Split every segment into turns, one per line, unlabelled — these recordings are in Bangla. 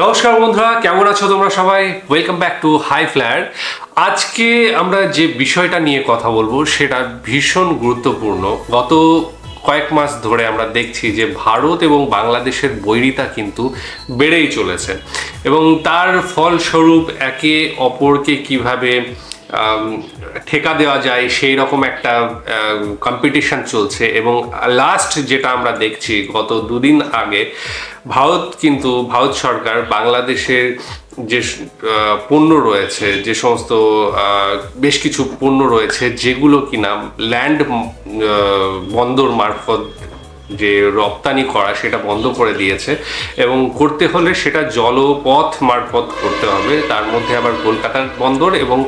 নমস্কার বন্ধুরা, কেমন আছো তোমরা সবাই? Welcome back to High Flyer. আজকে আমরা যে বিষয়টা নিয়ে কথা বলবো সেটা ভীষণ গুরুত্বপূর্ণ। গত কয়েক মাস ধরে আমরা দেখছি যে ভারত এবং বাংলাদেশের বৈরিতা কিন্তু বেড়েই চলেছে এবং তার ফলস্বরূপ একে অপরকে কিভাবে ঠেকা দেওয়া যায় সেই রকম একটা কম্পিটিশন চলছে। এবং লাস্ট যেটা আমরা দেখছি গত দুদিন আগে ভারত সরকার বাংলাদেশের যে পণ্য রয়েছে, যে সমস্ত বেশ কিছু পণ্য রয়েছে যেগুলো কিনা ল্যান্ড বন্দর মারফত যে রপ্তানি করা সেটা বন্ধ করে দিয়েছে এবং করতে হলে সেটা জলপথ মারফত করতে হবে। তার মধ্যে আবার কলকাতার বন্দর এবং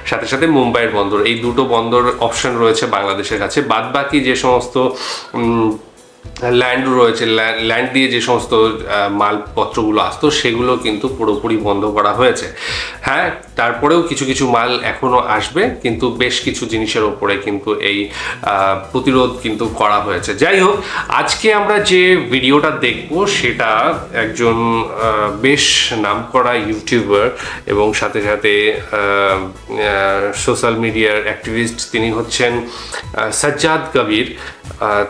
সাথে সাথে মুম্বাইয়ের বন্দর, এই দুটো বন্দর অপশন রয়েছে বাংলাদেশের কাছে। বাদবাকি যে সমস্ত ল্যান্ড রয়েছে, ল্যান্ড দিয়ে যে সমস্ত মালপত্রগুলো আসতো সেগুলো কিন্তু পুরোপুরি বন্ধ করা হয়েছে। হ্যাঁ, তারপরেও কিছু কিছু মাল এখনও আসবে, কিন্তু বেশ কিছু জিনিসের ওপরে কিন্তু এই প্রতিরোধ কিন্তু করা হয়েছে। যাই হোক, আজকে আমরা যে ভিডিওটা দেখব সেটা একজন বেশ নামকরা ইউটিউবার এবং সাথে সাথে সোশ্যাল মিডিয়ার অ্যাক্টিভিস্ট, তিনি হচ্ছেন সাজ্জাদ কবির।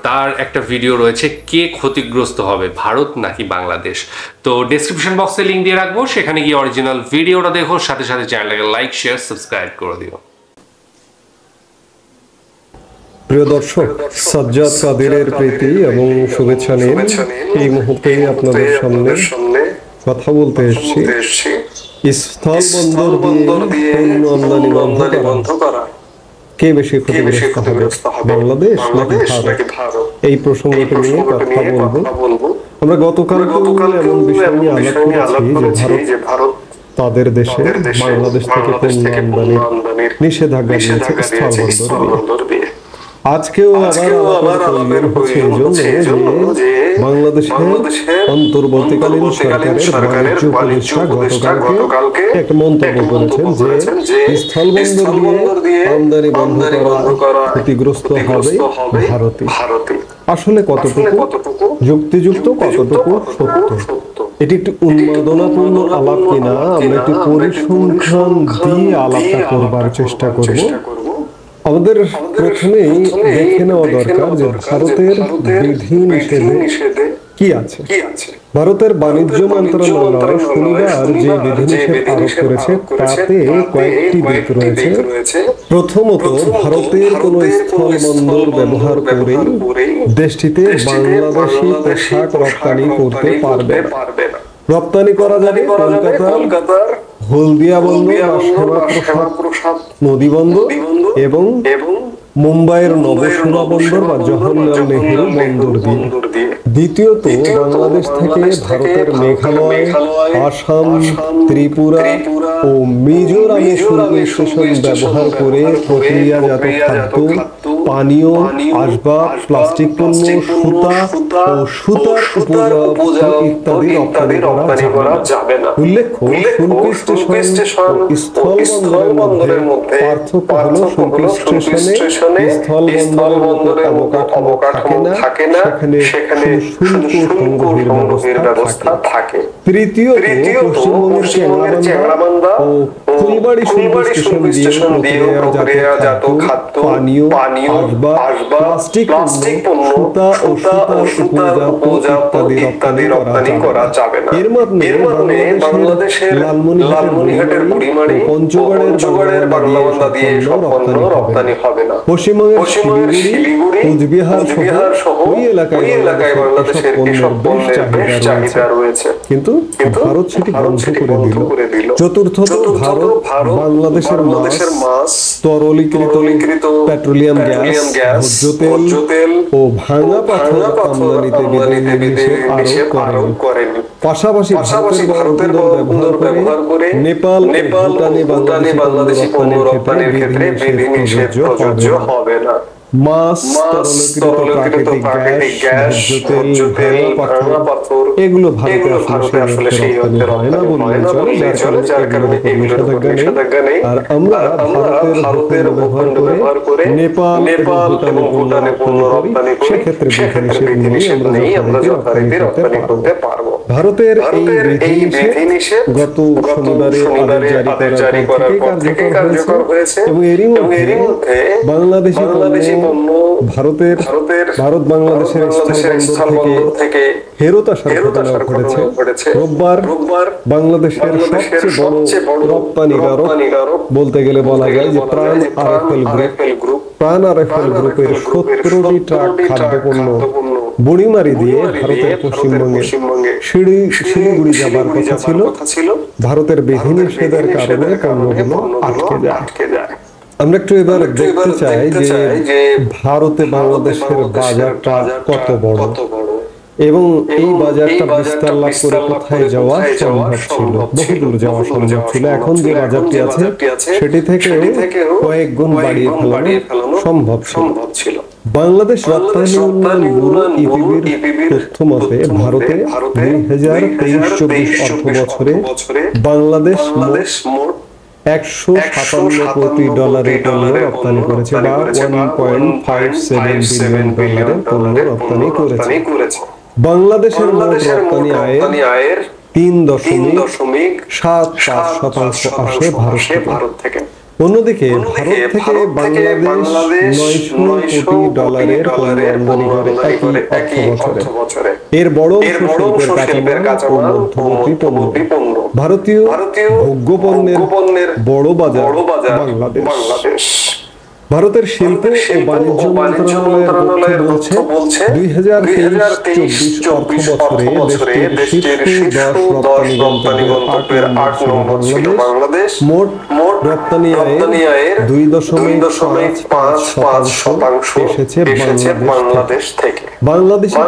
তার একটা ভিডিও রয়েছে, কে ক্ষতিগ্রস্ত হবে, ভারত নাকি বাংলাদেশ। তো ডেসক্রিপশন বক্সে লিঙ্ক দিয়ে রাখবো, সেখানে গিয়ে অরিজিনাল ভিডিওটা দেখো, সাথে সাথে চ্যানেলটাকে লাইক, শেয়ার, সাবস্ক্রাইব করে দিও।
প্রিয় দর্শক, সাজ্জাদ কাদেরের প্রীতি এবং শুভেচ্ছা নিন। এই মুহূর্তে আপনাদের সামনে কথা বলতে এসেছি স্থল বন্দর দিয়ে পণ্য আমদানি বন্ধ করা কে বেশি ক্ষতিগ্রস্ত হবে, বাংলাদেশ নাকি ভারত? এই প্রসঙ্গটি নিয়ে কথা বলবো। আমরা গতকাল এমন বিষয় নিয়ে আলাপ করেছি যে ভারত তাদের দেশে বাংলাদেশ থেকে পণ্য আমদানির নিষেধাজ্ঞা দিয়েছে স্থল বন্দর দিয়ে। আজকেও আবার তৈরি হচ্ছে এই জন্য যে বাংলাদেশের অন্তর্বর্তীকালীন সরকারের বাণিজ্য উপদেষ্টা গতকালকে একটা মন্তব্য করেছেন যে স্থল বন্দর দিয়ে আমদানি বন্ধ করা ক্ষতিগ্রস্ত হবে ভারতে। আসলে কতটুকু যুক্তিযুক্ত, কতটুকু সত্য, এটি একটি উন্মাদনাপূর্ণ আলাপ কিনা আমরা একটি পরিসংখ্যান দিয়ে আলাপটা করবার চেষ্টা করব। আমাদের প্রথমেই দেখে নেওয়া দরকার যে ভারতের বিধি নিষেধে কি আছে। ভারতের বাণিজ্য মন্ত্রণালয় শনিবার যে বিধিনিষেধ আরোপ করেছে তাতে কয়েকটি দিক রয়েছে। প্রথমত, ভারতের কোন স্থল বন্দর ব্যবহার করে দেশটিতে বাংলাদেশি পোশাক রপ্তানি করতে পারবে না। রপ্তানি করা যাবে কলকাতার হলদিয়া বন্দর বা শ্যামাপ্রসাদ নদী বন্দর এবং মুম্বাইয়ের নবসীমা বন্দর বা জওহরলাল নেহেরু বন্দর দিয়ে। দ্বিতীয়ত, বাংলাদেশ থেকে ভারতের মেঘালয়, আসাম, ত্রিপুরা ও মিজোরামে শুল্ক স্টেশন ব্যবহার করে প্রক্রিয়াজাত খাদ্য, পানীয়, আসবাব, প্লাস্টিক পণ্য, সুতা ও সুতার উপজাত ইত্যাদি রপ্তানি করা যাবে না। উল্লেখ্য, শুল্ক স্টেশন ও স্থল বন্দরের মধ্যে পার্থক্য হলো শুল্ক স্টেশনে স্থল বন্দরের অবকাঠামো থাকে না, সেখানে শুল্ক সংগ্রহের ব্যবস্থা থাকে। তৃতীয়ত, পশ্চিমবঙ্গের চ্যাংড়াবান্ধা ও ফুলবাড়ি শুল্ক স্টেশন দিয়ে প্রক্রিয়াজাত খাদ্য, পানীয়, আসবাব, প্লাস্টিক পণ্য, সুতা ও সুতার উপজাত ইত্যাদি রপ্তানি করা যাবে না। এর মানে বাংলাদেশের লালমনিরহাটের বুড়িমারি, পঞ্চগড়ের বাংলাবান্ধা দিয়ে সব পণ্য রপ্তানি হবে না। পশ্চিমবঙ্গের শিলিগুড়ি, কোচবিহার সহ ওই এলাকায় বাংলাদেশের এসব পণ্যের বেশ চাহিদা রয়েছে, কিন্তু ভারত সেটি বন্ধ করে দিল। চতুর্থত, ভারত বাংলাদেশের মাছ, তরলীকৃত পেট্রোলিয়াম গ্যাস, ভোজ্য তেল ও ভাঙা পাথর আমদানিতে নিষেধ আরোপ করেনি। পাশাপাশি ভারতের ব্যবহার করে নেপাল, ভুটানে বাংলাদেশি পণ্য রপ্তানির ক্ষেত্রে বিধিনিষেধ প্রযোজ্য হবে না। মাছ, তরলীকৃত প্রাকৃতিক গ্যাস, ভোজ্য তেল, ভাঙা পাথর, এগুলো ভারতে আসলে সেই অর্থে রপ্তানি হয় না বললেই চলে, যার কারণে এগুলোর উপর নিষেধাজ্ঞা নেই। আর আমরা ভারতের ভূখণ্ড ব্যবহার করে নেপাল এবং ভুটানে পণ্য রপ্তানি করি, সেক্ষেত্রে বিধিনিষেধ নেই, আমরা যথারীতি রপ্তানি করতে পারবো। ভারতের এই বিধিনিষেধ গত শনিবারে আদেশ জারি করার পর থেকে কার্যকর হয়েছে এবং এরই মধ্যে বাংলাদেশি পণ্য ভারত বাংলাদেশের স্থলবন্দর থেকে ফেরত আসার ঘটনা ঘটেছে। রোববার বাংলাদেশের সবচেয়ে বড় রপ্তানিকারক বলতে গেলে বলা যায় যে প্রাণ আরএফএল গ্রুপের 17টি ট্রাক খাদ্যপণ্য বুড়িমারি দিয়ে ভারতের পশ্চিমবঙ্গে শিলিগুড়ি যাবার কথা ছিল। ভারতের বিধিনিষেধের কারণে পণ্যগুলো আটকে যায়। আমরা একটু এবার দেখতে চাই যে ভারতে বাংলাদেশের বাজারটা কত বড় এবং এই বাজারটা বিস্তার লাভ করে কোথায় যাওয়া সম্ভব ছিল, বহুদূর যাওয়া সম্ভব ছিল। এখন যে বাজারটি আছে সেটি থেকে কয়েক গুণ বাড়িয়ে ফেলানো সম্ভব ছিল। বাংলাদেশ রপ্তানি উন্নয়ন ব্যুরো ইপিবির তথ্য মতে ভারতে 2023-24 অর্থ বছরে বাংলাদেশ মোট 157 কোটি ডলারের পণ্য রপ্তানি করেছে বা $1.57 বিলিয়ন পণ্য রপ্তানি করেছে। বাংলাদেশের মোট রপ্তানি আয়ের 3.75% আসে ভারত থেকে। অন্যদিকে ভারত থেকে বাংলাদেশ 900 কোটি ডলারের পণ্য আমদানি করে একই অর্থ বছরে। এর বড় অংশ শিল্পের কাঁচামাল ও মধ্যবর্তী পণ্য। ভারতীয় ভোগ্য পণ্যের বড় বাজার বাংলাদেশ। ভারতের শিল্প ও বাণিজ্য মন্ত্রণালয়ের তথ্য বলছে 2023-24 অর্থ বছরে দেশটির শীর্ষ 10 রপ্তানি গন্তব্যের 8 নম্বর ছিল বাংলাদেশ। মোট রপ্তানি আয়ের 2.55% এসেছে বাংলাদেশ থেকে। বাংলাদেশি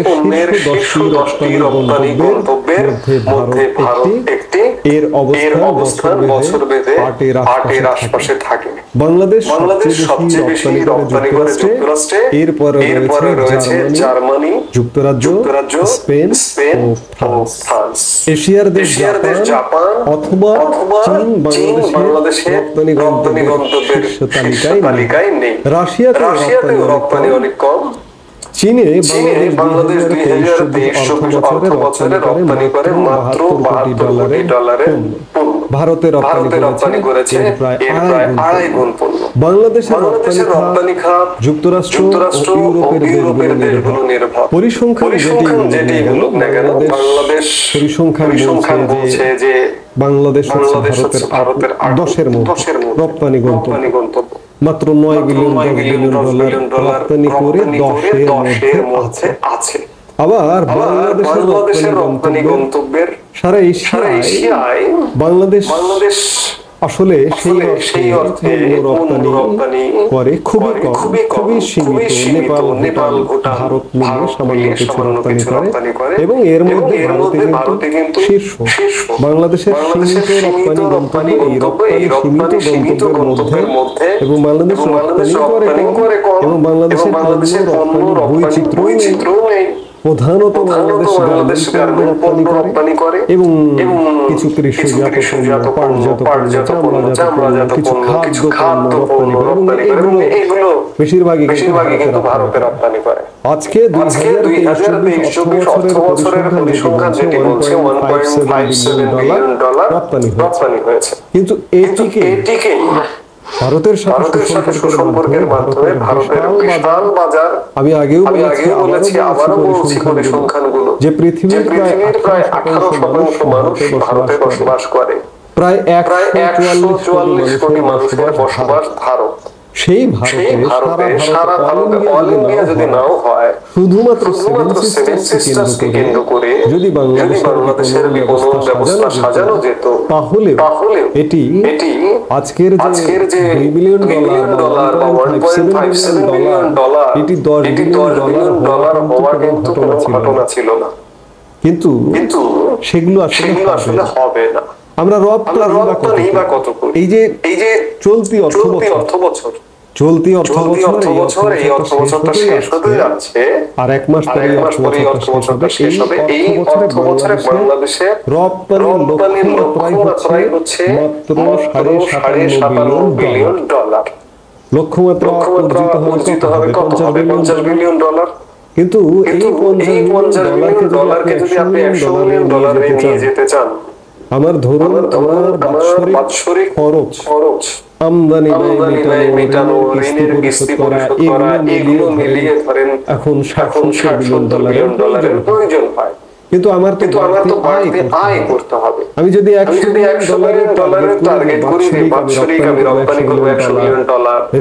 পণ্যের শীর্ষ 10টি রপ্তানি গন্তব্যের মধ্যে ভারত একটি। এর অবস্থান বছর বেঁধে 8-এর আশপাশে থাকে। বাংলাদেশ সবচেয়ে বেশি রপ্তানি করে যুক্তরাষ্ট্রে, এরপরে রয়েছে জার্মানি, যুক্তরাজ্য, স্পেন ও ফ্রান্স। এশিয়ার দেশ জাপান অথবা চীন বাংলাদেশের রপ্তানি গন্তব্যের শীর্ষ তালিকায় নেই। রাশিয়াতেও রপ্তানি অনেক কম। চীনে বাংলাদেশ 2023-24 অর্থ বছরে রপ্তানি করে মাত্র 72 কোটি ডলারের পণ্য। ভারতে রপ্তানি করেছে প্রায় 2.5 গুণ পণ্য। বাংলাদেশের রপ্তানি খাত যুক্তরাষ্ট্র ও ইউরোপের দেশগুলো নির্ভর। পরিসংখ্যান যেটি বলুক না কেন, বাংলাদেশ পরিসংখ্যান বলছে যে বাংলাদেশ হচ্ছে ভারতের 10-এর মধ্যে রপ্তানি গন্তব্য। মাত্র 9 বিলিয়ন ডলার রপ্তানি করে 10-এর মধ্যে আছে। আবার বাংলাদেশের রপ্তানি গন্তব্যের সারা এশিয়ায় বাংলাদেশ আসলে সেই অর্থে রপ্তানি করে খুবই সীমিত। নেপাল, ভুটান, ভারত মিলিয়ে সামান্য কিছু রপ্তানি করে এবং এর মধ্যে ভারতে কিন্তু শীর্ষ। বাংলাদেশের সীমিত রপ্তানি গন্তব্য সীমিত গন্তব্যের মধ্যে এবং বাংলাদেশ রপ্তানি করে কম এবং বাংলাদেশের পণ্য রপ্তানি বৈচিত্র্য নেই। প্রধানত বাংলাদেশ গার্মেন্ট রপ্তানি করে এবং কিছু কৃষিজাত পণ্য, পাটজাত পণ্য, চামড়াজাত পণ্য, কিছু খাদ্য পণ্য রপ্তানি করে এবং এগুলো বেশিরভাগই কিন্তু ভারতে রপ্তানি করে। আজকে 2023-24 অর্থ বছরের পরিসংখ্যান যেটি বলছে 1.57 বিলিয়ন ডলার রপ্তানি হয়েছে। কিন্তু এটিকে ভারতের সাথে সম্পর্কের মাধ্যমে ভারতের বিশাল বাজার। আমি আগেও বলেছি, আবারও বলছি পরিসংখ্যানগুলো যে পৃথিবীর প্রায় 18% মানুষ ভারতে বসবাস করে। প্রায় 144 কোটি মানুষের বসবাস ভারত। সেই ভারতে সারা ভারতে অল ইন্ডিয়া যদি নাও হয়, শুধুমাত্র সেভেন সিস্টার্সকে কেন্দ্র করে যদি বাংলাদেশের বিপণন ব্যবস্থা সাজানো যেত, তাহলে এটি আজকের যে $2 বিলিয়ন বা 1.57 বিলিয়ন ডলার, এটি 10 বিলিয়ন ডলার হওয়া কিন্তু কোনো ঘটনা ছিল না। কিন্তু সেগুলো আসলে হবে না। আমরা রপ্তানি বা কত করি? এই যে চলতি অর্থ বছর চলতি অর্থ বছর এই
অর্থ বছরটা শেষ হতে যাচ্ছে,
আর এক মাস পরে অর্থ বছরটা শেষ হবে। এই অর্থ বছরে বাংলাদেশে রপ্তানির লক্ষ্যমাত্রাই হচ্ছে মাত্র $57.5 বিলিয়ন। লক্ষ্যমাত্রা অর্জিত হবে কত হবে? $50 বিলিয়ন। কিন্তু এই $50 বিলিয়নকে যদি আপনি $100 মিলিয়ন নিয়ে যেতে চান, আমার ধরুন আমার বাৎসরিক খরচ, আমদানি ব্যয় মেটানো, ঋণের কিস্তি পরিশোধ করা, এগুলো মিলিয়ে ধরেন এখন $60-70 বিলিয়ন প্রয়োজন হয়। কিন্তু আমার তো বাড়তি আয় করতে হবে। আমি যদি $100 মিলিয়ন টার্গেট করি, বাৎসরিক আমি রপ্তানি করব $100 মিলিয়ন,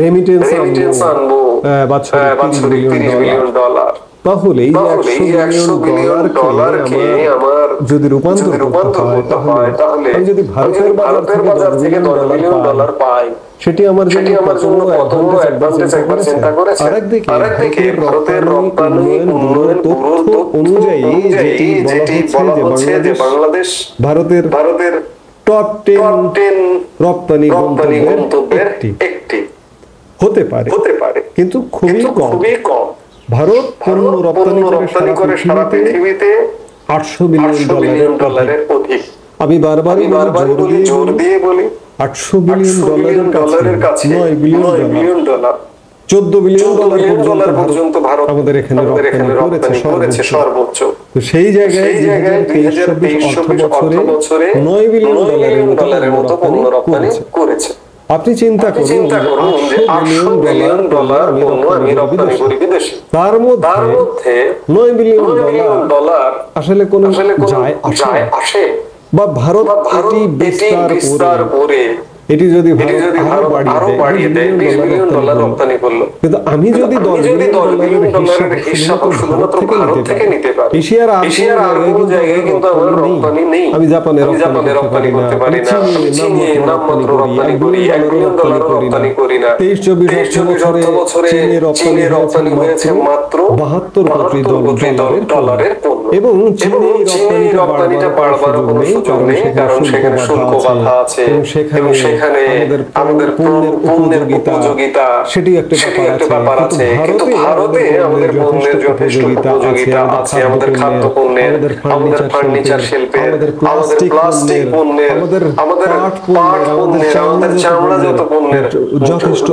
রেমিটেন্স আনবো বাৎসরিক $30 বিলিয়ন, তাহলে এই $100 বিলিয়ন আমার যদি রূপান্তর করতে হয়, তাহলে আমি যদি ভারতের বাজার থেকে $10 বিলিয়ন পাই, সেটি আমার জন্য কত অ্যাডভান্টেজ একবার চিন্তা করেছেন। আরেকদিকে ভারতের রপ্তানি উন্নয়ন তথ্য অনুযায়ী যেটি বলা হচ্ছে যে বাংলাদেশ ভারতের টপ 10 রপ্তানি গন্তব্যের একটি হতে পারে, কিন্তু খুবই কম। ভারত পণ্য রপ্তানি করে সারা পৃথিবীতে $800 বিলিয়ন অধিক। আমি বারবার জোর দিয়ে বলি $800 বিলিয়ন কাছে $9 বিলিয়ন, $14 বিলিয়ন পর্যন্ত ভারত আমাদের এখানে রপ্তানি করেছে সর্বোচ্চ। তো সেই জায়গায় 2023-24 অর্থ বছরে $9 বিলিয়ন মতো পণ্য রপ্তানি করেছে। আপনি চিন্তা করুন যে $800 বিলিয়ন পণ্য আমি রপ্তানি করি বিদেশে, তার মধ্যে $9 বিলিয়ন আসলে কোনো যায় আসে, বা ভারত এটি বিস্তার করে এটি যদি ভারত আরো বাড়িয়ে দেয় $20 বিলিয়ন রপ্তানি করলো, কিন্তু আমি যদি $10 বিলিয়ন হিসাব শুধুমাত্র ভারত থেকে নিতে পারি, এশিয়ার আর কোনো জায়গায় কিন্তু আমার রপ্তানি নেই। আমি জাপানে রপ্তানি করতে পারি না, চীনে নামমাত্র রপ্তানি করি, $1 বিলিয়ন রপ্তানি করি না। 23-24 অর্থ বছরে চীনে রপ্তানি হয়েছে মাত্র $72 ডলারের পণ্য, এবং চীনে রপ্তানিটা বাড়বার কোনো সুযোগ নেই, কারণ সেখানে শুল্ক বাধা আছে, এবং সেখানে আমাদের পণ্যের উপযোগিতা সেটি একটা ব্যাপার আছে। কিন্তু ভারতে আমাদের পণ্যের যথেষ্ট উপযোগিতা আছে, আমাদের খাদ্য পণ্যের, আমাদের ফার্নিচার শিল্পের, আমাদের প্লাস্টিক পণ্যের, আমাদের পাট পণ্যের, আমাদের চামড়াজাত পণ্যের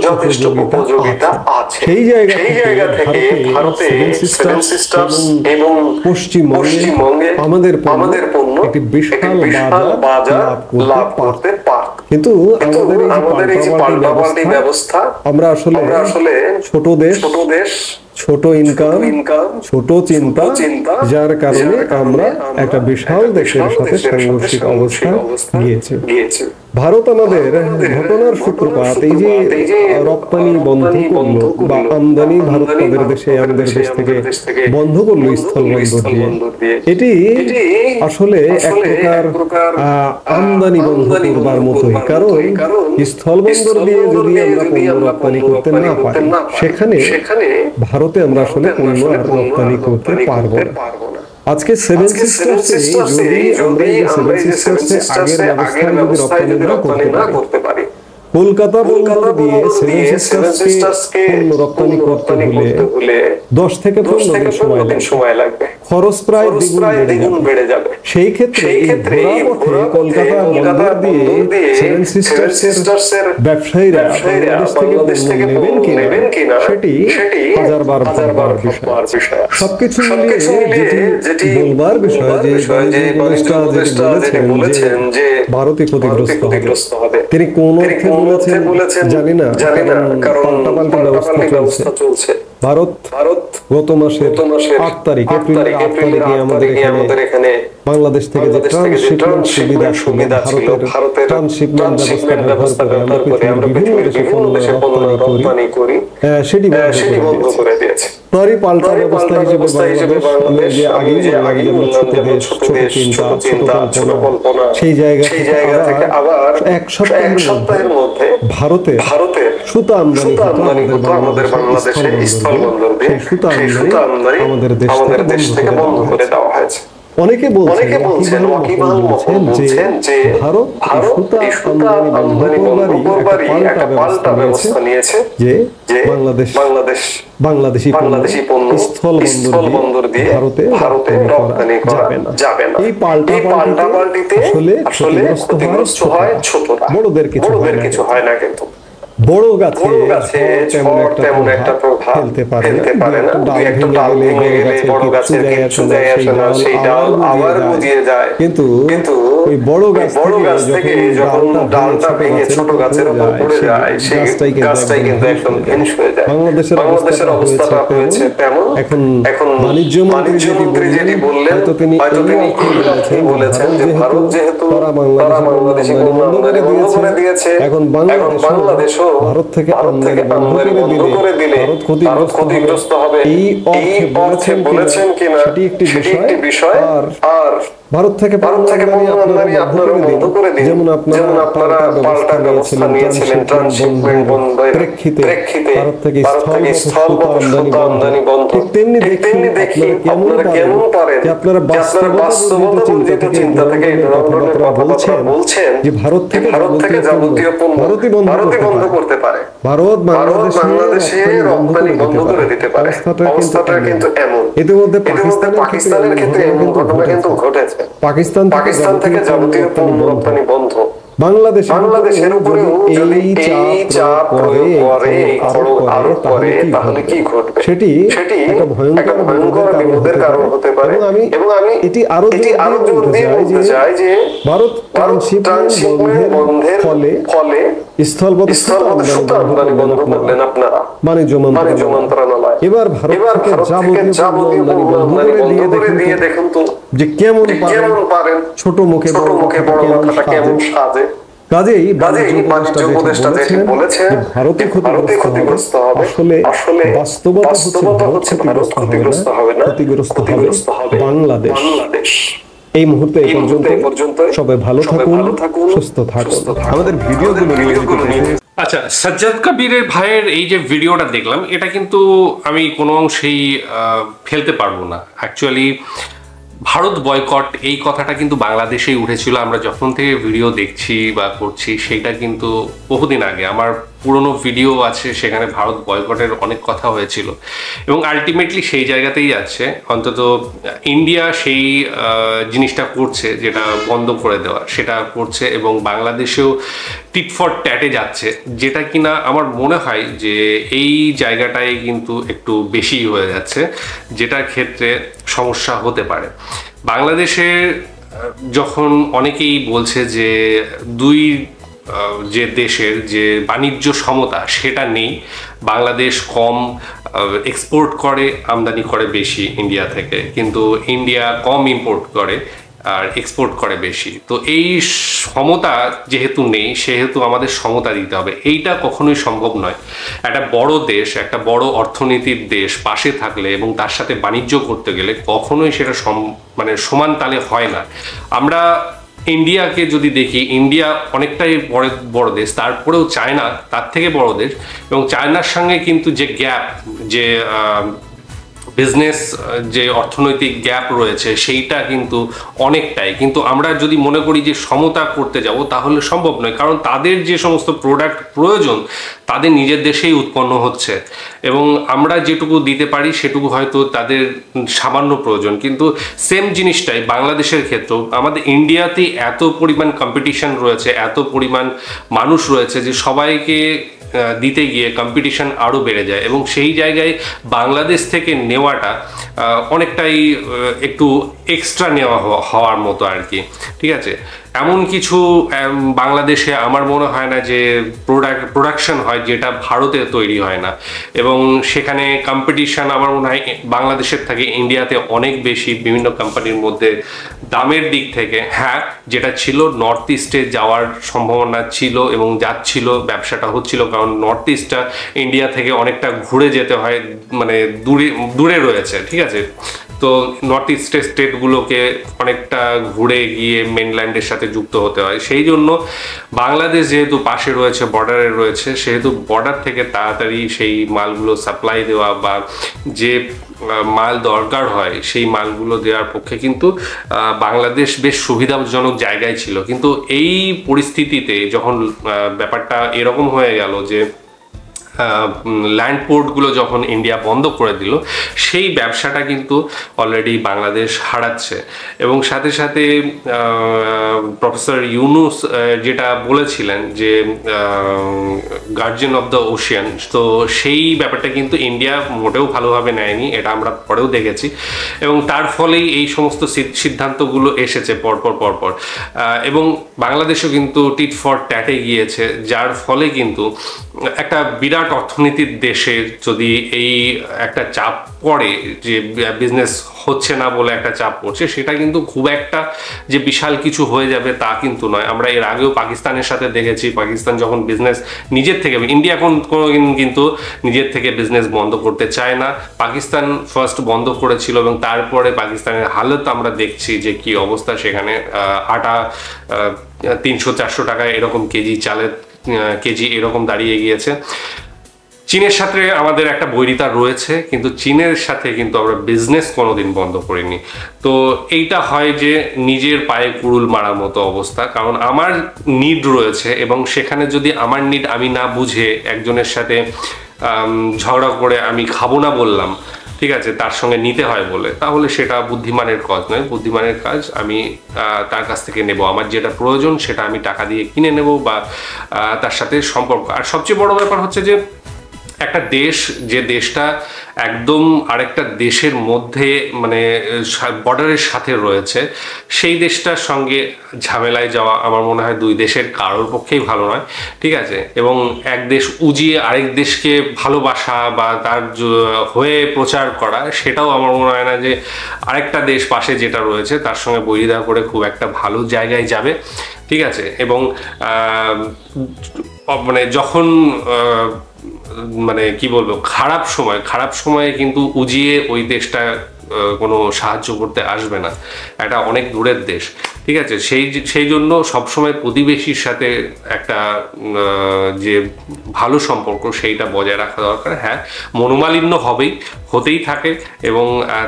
যথেষ্ট উপযোগিতা আছে। সেই জায়গা থেকে ভারতে সেভেন সিস্টার্স এবং পশ্চিমবঙ্গে আমাদের পণ্য একটি বিশাল বাজার লাভ করতে পারত। কিন্তু আমাদের এই যে পাল্টাপাল্টি ব্যবস্থা, আমরা আসলে ছোট দেশ, ছোট ইনকাম, ছোট চিন্তা, যার কারণে আমরা একটা বিশাল দেশের সাথে সাংঘর্ষিক অবস্থা গিয়েছে। ভারত আমাদের ঘটনার সূত্রপাত এই যে রপ্তানি বন্ধ করলো বা আমদানি ভারত তাদের দেশে আমাদের দেশ থেকে বন্ধ করলো স্থলবন্দর দিয়ে, এটি আসলে এক প্রকার আমদানি বন্ধ করবার মতোই। কারণ স্থলবন্দর দিয়ে যদি আমরা পণ্য রপ্তানি করতে না পারি, সেখানে ভারতে আমরা আসলে পণ্য আর রপ্তানি করতে পারবো না। আজকে সেভেন সিস্টার্সে যদি আমরা এই সেভেন সিস্টার্সে আগের ব্যবস্থায় যদি রপ্তানি না করতে পারি, কলকাতা বন্দর দিয়ে সেভেন সিস্টার্সকে পণ্য রপ্তানি করতে হলে 10 থেকে 15 দিন সময় লাগবে, খরচ প্রায় দ্বিগুণ বেড়ে যাবে। সেই ক্ষেত্রে কলকাতা বন্দর দিয়ে সেভেন সিস্টার্সের ব্যবসায়ীরা বাংলাদেশ থেকে নেবেন কিনা সেটি হাজারবার ভাববার বিষয়। সবকিছু মিলিয়ে যেটি বলবার বিষয় যে যেটি বলেছেন যে ভারতই ক্ষতিগ্রস্ত হবে, তিনি কোন অর্থে বলেছেন জানি না, কারণ পাল্টাপাল্টি ব্যবস্থা চলছে। ভারত গত মাসের 8 তারিখ এপ্রিলের 8 তারিখে আমাদের এখানে বাংলাদেশ থেকে যে ট্রান্সশিপমেন্ট সুবিধা ছিল, ভারতের ট্রান্সশিপমেন্ট ব্যবস্থা ব্যবহার করে আমরা বিভিন্ন দেশে পণ্য রপ্তানি করি, সেটি বন্ধ করে দিয়েছে। তারই পাল্টা ব্যবস্থা হিসেবে বাংলাদেশ আগেই ছোট দেশ, ছোট চিন্তা, ছোট কল্পনা, সেই জায়গা থেকে আবার এক সপ্তাহের মধ্যে ভারতের সুতা আমদানি হতো আমাদের বাংলাদেশের স্থলবন্দর দিয়ে, সেই সুতা আমদানি আমাদের দেশ থেকে বন্ধ করে দেওয়া হয়েছে। অনেকে বলছেন ওয়াকিবহাল মহল বলছেন যে ভারত এই সুতা আমদানি বন্ধ করবারই একটা পাল্টা ব্যবস্থা নিয়েছে যে বাংলাদেশি পণ্য স্থল বন্দর দিয়ে ভারতে রপ্তানি করা যাবে না। এই পাল্টাপাল্টিতে আসলে ক্ষতিগ্রস্ত হয় ছোটরা, বড়দের কিছু হয় না। কিন্তু বড় গাছে তেমন একটা প্রভাব ফেলতে পারে না। দুই একটা ডাল ভেঙে গেলে বড় গাছের কিচ্ছু যায় আসে না, সেই ডাল আবার গজিয়ে যায়। কিন্তু ওই বড় গাছ থেকে যখন ডালটা ভেঙে ছোট গাছের উপর পড়ে যায়, সেই গাছটাই কিন্তু একদম ধ্বংস হয়ে যায়। বাংলাদেশের অবস্থাটা হয়েছে তেমন। এখন বাণিজ্য মন্ত্রী যেটি বললেন, হয়তো তিনি বলেছেন যে ভারত যেহেতু তারা বাংলাদেশি পণ্য আমদানি বন্ধ করে দিয়েছে, এখন বাংলাদেশও ভারত থেকে আমদানি বন্ধ করে দিলে ভারত ক্ষতিগ্রস্ত হবে। এই অর্থে বলেছেন কিনা সেটি একটি বিষয়। আর ভারত থেকে পণ্য আমদানি আপনারা বন্ধ করে দিন, যেমন আপনারা পাল্টা ব্যবস্থা নিয়েছিলেন ট্রান্সশিপমেন্ট বন্ধের প্রেক্ষিতে ভারত থেকে স্থলপথ আমদানি বন্ধ। ঠিক তেমনি দেখি আপনারা কেমন পারেন যে আপনারা বাস্তবতা চিন্তা থেকে কথাবার্তা বলছেন যে ভারত থেকে যাবতীয় পণ্য ভারতই বন্ধ করতে পারে, ভারত বাংলাদেশে রপ্তানি বন্ধ করে দিতে পারে। অবস্থাটা কিন্তু এমন। ইতিমধ্যে পাকিস্তানের ক্ষেত্রে এমন ঘটনা কিন্তু ঘটেছে। পাকিস্তান থেকে যাবতীয় পণ্য রপ্তানি বন্ধ। বাংলাদেশের উপরেও যদি এই চাপ প্রয়োগ করে, আরোপ করে, তাহলে কি ঘটবে? সেটি একটা ভয়ঙ্কর বিপদের কারণ হতে পারে। এবং আমি এটি আরো জোর দিয়ে বলতে চাই যে ভারত ট্রান্সশিপমেন্ট বন্ধের ফলে স্থলপথে সুতা আমদানি বন্ধ করলেন আপনারা, বাণিজ্য মন্ত্রণালয়। এবার ভারত থেকে যাবতীয় পণ্য আমদানি বন্ধ করে দিয়ে দেখুন তো যে কেমন পারেন ছোট মুখে বড় কথাটা কেমন সাজে। কাজেই বাণিজ্য উপদেষ্টা যেটি বলেছেন ভারতে ক্ষতিগ্রস্ত হবে, আসলে বাস্তবতা হচ্ছে ভারত ক্ষতিগ্রস্ত হবে না, ক্ষতিগ্রস্ত হবে বাংলাদেশ। এই মুহূর্তে এই পর্যন্ত সবাই ভালো থাকুন, সুস্থ থাকুন। আমাদের ভিডিওগুলো
আচ্ছা, সাজ্জাদ কবিরের ভাইয়ের এই যে ভিডিওটা দেখলাম, এটা কিন্তু আমি কোনো অংশেই ফেলতে পারবো না। অ্যাকচুয়ালি ভারত বয়কট এই কথাটা কিন্তু বাংলাদেশেই উঠেছিল। আমরা যখন থেকে ভিডিও দেখছি বা করছি, সেইটা কিন্তু বহুদিন আগে আমার পুরনো ভিডিও আছে, সেখানে ভারত বয়কটের অনেক কথা হয়েছিল এবং আলটিমেটলি সেই জায়গাতেই যাচ্ছে। অন্তত ইন্ডিয়া সেই জিনিসটা করছে, যেটা বন্ধ করে দেওয়া সেটা করছে, এবং বাংলাদেশেও টিট ফর ট্যাটে যাচ্ছে, যেটা কিনা আমার মনে হয় যে এই জায়গাটায় কিন্তু একটু বেশি হয়ে যাচ্ছে, যেটার ক্ষেত্রে সমস্যা হতে পারে। বাংলাদেশে যখন অনেকেই বলছে যে যে দেশের যে বাণিজ্য সমতা সেটা নেই, বাংলাদেশ কম এক্সপোর্ট করে, আমদানি করে বেশি ইন্ডিয়া থেকে, কিন্তু ইন্ডিয়া কম ইম্পোর্ট করে আর এক্সপোর্ট করে বেশি। তো এই সমতা যেহেতু নেই, সেহেতু আমাদের সমতা দিতে হবে। এইটা কখনোই সম্ভব নয়। একটা বড় দেশ, একটা বড় অর্থনীতির দেশ পাশে থাকলে এবং তার সাথে বাণিজ্য করতে গেলে কখনোই সেটা সমান তালে হয় না। আমরা ইন্ডিয়াকে যদি দেখি, ইন্ডিয়া অনেকটাই বড় দেশ, তারপরেও চায়না তার থেকে বড় দেশ, এবং চায়নার সঙ্গে কিন্তু যে গ্যাপ, যে বিজনেস যে অর্থনৈতিক গ্যাপ রয়েছে, সেইটা কিন্তু অনেকটাই। কিন্তু আমরা যদি মনে করি যে সমতা করতে যাব, তাহলে সম্ভব নয়, কারণ তাদের যে সমস্ত প্রোডাক্ট প্রয়োজন তাদের নিজের দেশেই উৎপন্ন হচ্ছে, এবং আমরা যেটুকু দিতে পারি সেটুকু হয়তো তাদের সামান্য প্রয়োজন। কিন্তু সেম জিনিসটাই বাংলাদেশের ক্ষেত্রেও, আমাদের ইন্ডিয়াতেই এত পরিমাণ কম্পিটিশন রয়েছে, এত পরিমাণ মানুষ রয়েছে, যে সবাইকে দিতে গিয়ে কম্পিটিশন আরও বেড়ে যায়, এবং সেই জায়গায় বাংলাদেশ থেকে নেওয়াটা অনেকটাই একটু এক্সট্রা নেওয়া হওয়ার মতো আর কি। ঠিক আছে, এমন কিছু বাংলাদেশে আমার মনে হয় না যে প্রোডাকশন হয় যেটা ভারতে তৈরি হয় না, এবং সেখানে কম্পিটিশন আমার মনে হয় বাংলাদেশের থেকে ইন্ডিয়াতে অনেক বেশি বিভিন্ন কোম্পানির মধ্যে দামের দিক থেকে। হ্যাঁ, যেটা ছিল নর্থ ইস্টে যাওয়ার সম্ভাবনা ছিল এবং যাচ্ছিল, ব্যবসাটা হচ্ছিল, কারণ নর্থ ইস্টটা ইন্ডিয়া থেকে অনেকটা ঘুরে যেতে হয়, মানে দূরে রয়েছে। ঠিক আছে, তো নর্থ ইস্টের স্টেটগুলোকে অনেকটা ঘুরে গিয়ে মেনল্যান্ডের সাথে যুক্ত হতে হয়। সেই জন্য বাংলাদেশ যেহেতু পাশে রয়েছে, বর্ডারে রয়েছে, সেহেতু বর্ডার থেকে তাড়াতাড়ি সেই মালগুলো সাপ্লাই দেওয়া বা যে মাল দরকার হয় সেই মালগুলো দেওয়ার পক্ষে কিন্তু বাংলাদেশ বেশ সুবিধাজনক জায়গায় ছিল। কিন্তু এই পরিস্থিতিতে যখন ব্যাপারটা এরকম হয়ে গেল যে ল্যান্ড পোর্টগুলো যখন ইন্ডিয়া বন্ধ করে দিল, সেই ব্যবসাটা কিন্তু অলরেডি বাংলাদেশ হারাচ্ছে। এবং সাথে সাথে প্রফেসর ইউনুস যেটা বলেছিলেন যে গার্জিয়ান অফ দ্য ওশিয়ান, তো সেই ব্যাপারটা কিন্তু ইন্ডিয়া মোটেও ভালোভাবে নেয়নি, এটা আমরা পরেও দেখেছি। এবং তার ফলেই এই সমস্ত সিদ্ধান্তগুলো এসেছে পরপর এবং বাংলাদেশও কিন্তু টিট ফর ট্যাটে গিয়েছে, যার ফলে কিন্তু একটা বিরাট অর্থনীতির দেশে যদি এই একটা চাপ পড়ে যে বিজনেস হচ্ছে না বলে একটা চাপ পড়ছে, সেটা কিন্তু খুব একটা যে বিশাল কিছু হয়ে যাবে তা কিন্তু নয়। আমরা এর আগেও পাকিস্তানের সাথে দেখেছি, পাকিস্তান যখন বিজনেস নিজের থেকে, ইন্ডিয়া কোনোদিন কিন্তু নিজের থেকে বিজনেস বন্ধ করতে চায় না, পাকিস্তান ফার্স্ট বন্ধ করেছিল এবং তারপরে পাকিস্তানের হালত আমরা দেখছি যে কি অবস্থা। সেখানে আটা 300-400 টাকায় এরকম কেজি, চালের কেজি এরকম দাঁড়িয়ে গিয়েছে। চীনের সাথে আমাদের একটা বৈরিতা রয়েছে, কিন্তু চীনের সাথে কিন্তু আমরা বিজনেস কোনোদিন বন্ধ করিনি। তো এইটা হয় যে নিজের পায়ে কুড়ুল মারার মতো অবস্থা, কারণ আমার নিড রয়েছে এবং সেখানে যদি আমার নিড আমি না বুঝে একজনের সাথে ঝগড়া করে আমি খাবো না বললাম, ঠিক আছে, তার সঙ্গে নিতে হয় বলে, তাহলে সেটা বুদ্ধিমানের কাজ নয়। বুদ্ধিমানের কাজ আমি তার কাছ থেকে নেব, আমার যেটা প্রয়োজন সেটা আমি টাকা দিয়ে কিনে নেব বা তার সাথে সম্পর্ক। আর সবচেয়ে বড় ব্যাপার হচ্ছে যে একটা দেশ, যে দেশটা একদম আরেকটা দেশের মধ্যে মানে বর্ডারের সাথে রয়েছে, সেই দেশটার সঙ্গে ঝামেলায় যাওয়া আমার মনে হয় দুই দেশের কারোর পক্ষেই ভালো নয়, ঠিক আছে। এবং এক দেশ উজিয়ে আরেক দেশকে ভালোবাসা বা তার হয়ে প্রচার করা, সেটাও আমার মনে হয় না যে আরেকটা দেশ পাশে যেটা রয়েছে তার সঙ্গে বৈরিতা করে খুব একটা ভালো জায়গায় যাবে, ঠিক আছে। এবং মানে যখন মানে কি বলবো, খারাপ সময়ে কিন্তু উজিয়ে ওই দেশটা কোনো সাহায্য করতে আসবে না, এটা অনেক দূরের দেশ, ঠিক আছে। সেই জন্য সবসময় প্রতিবেশীর সাথে একটা যে ভালো সম্পর্ক সেইটা বজায় রাখা দরকার। হ্যাঁ, মনোমালিন্য হতেই থাকে এবং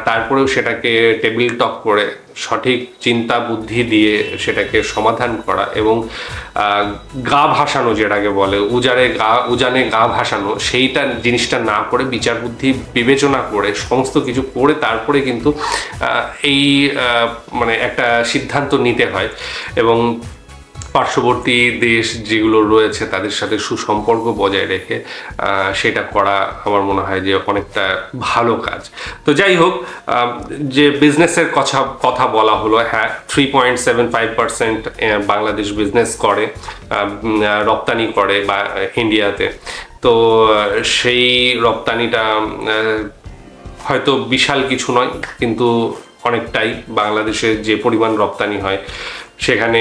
তারপরেও সেটাকে টেবিল টক করে সঠিক চিন্তা বুদ্ধি দিয়ে সেটাকে সমাধান করা এবং গা ভাসানো, যেটাকে বলে উজানে গা ভাসানো, সেইটা জিনিসটা না করে বিচার বুদ্ধি বিবেচনা করে সমস্ত কিছু করে তারপরে কিন্তু এই মানে একটা সিদ্ধান্ত নিতে হয়। এবং পার্শ্ববর্তী দেশ যেগুলো রয়েছে তাদের সাথে সুসম্পর্ক বজায় রেখে সেটা করা আমার মনে হয় যে অনেকটা ভালো কাজ। তো যাই হোক, যে বিজনেসের কথা বলা হলো, হ্যাঁ 3.75% বাংলাদেশ বিজনেস করে, রপ্তানি করে বা ইন্ডিয়াতে। তো সেই রপ্তানিটা হয়তো বিশাল কিছু নয়, কিন্তু অনেকটাই। বাংলাদেশের যে পরিমাণ রপ্তানি হয় সেখানে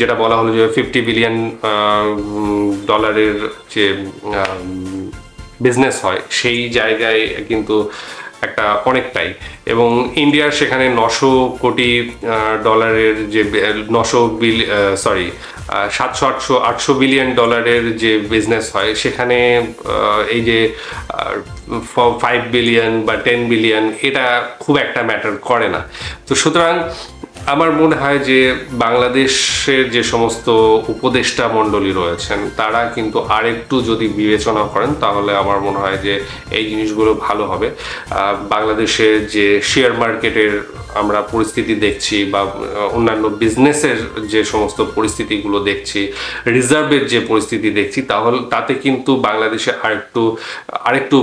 যেটা বলা হলো যে $50 বিলিয়ন যে বিজনেস হয়, সেই জায়গায় কিন্তু একটা অনেকটাই। এবং ইন্ডিয়ার সেখানে $900 যে 700-800 বিলিয়ন ডলারের যে বিজনেস হয়, সেখানে এই যে 5 বিলিয়ন বা 10 বিলিয়ন এটা খুব একটা ম্যাটার করে না। তো সুতরাং আমার মনে হয় যে বাংলাদেশের যে সমস্ত উপদেষ্টা মণ্ডলী রয়েছেন তারা কিন্তু আরেকটু যদি বিবেচনা করেন তাহলে আমার মনে হয় যে এই জিনিসগুলো ভালো হবে। বাংলাদেশের যে শেয়ার মার্কেটের আমরা পরিস্থিতি দেখছি বা অন্যান্য বিজনেসের যে সমস্ত পরিস্থিতিগুলো দেখছি, রিজার্ভের যে পরিস্থিতি দেখছি, তাতে কিন্তু বাংলাদেশে আরেকটু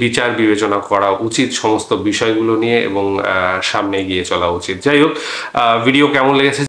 বিচার বিবেচনা করা উচিত সমস্ত বিষয়গুলো নিয়ে এবং সামনে এগিয়ে চলা উচিত। যাই হোক, ভিডিও কেমন লেগেছে